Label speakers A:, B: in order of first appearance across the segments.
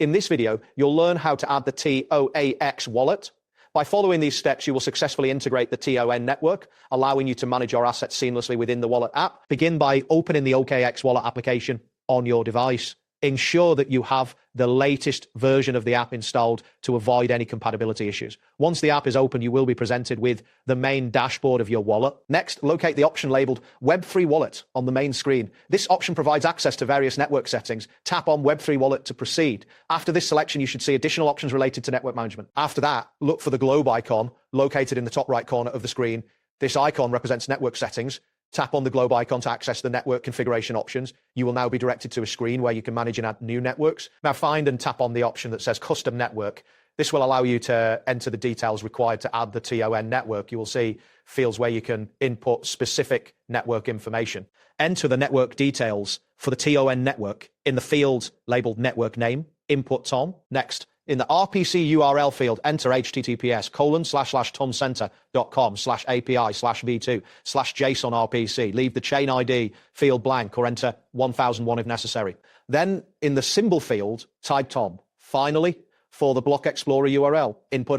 A: In this video, you'll learn how to add the TOAX wallet. By following these steps, you will successfully integrate the TON network, allowing you to manage your assets seamlessly within the wallet app. Begin by opening the OKX wallet application on your device. Ensure that you have the latest version of the app installed to avoid any compatibility issues. Once the app is open, you will be presented with the main dashboard of your wallet. Next, locate the option labeled Web3 Wallet on the main screen. This option provides access to various network settings. Tap on Web3 Wallet to proceed. After this selection, you should see additional options related to network management. After that, look for the globe icon located in the top right corner of the screen. This icon represents network settings. Tap on the globe icon to access the network configuration options. You will now be directed to a screen where you can manage and add new networks. Now find and tap on the option that says custom network. This will allow you to enter the details required to add the TON network. You will see fields where you can input specific network information. Enter the network details for the TON network in the field labeled network name, input TON. Next, in the RPC URL field, enter https://toncenter.com/API/v2/JSON-RPC. Leave the chain ID field blank or enter 1001 if necessary. Then in the symbol field, type TON. Finally, for the block explorer URL, input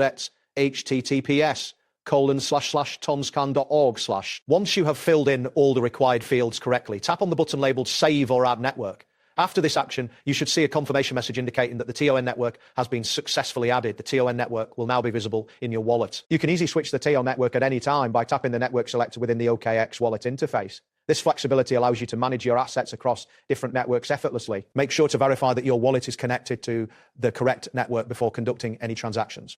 A: https://tonscan.org/. Once you have filled in all the required fields correctly, tap on the button labeled Save or Add Network. After this action, you should see a confirmation message indicating that the TON network has been successfully added. The TON network will now be visible in your wallet. You can easily switch the TON network at any time by tapping the network selector within the OKX wallet interface. This flexibility allows you to manage your assets across different networks effortlessly. Make sure to verify that your wallet is connected to the correct network before conducting any transactions.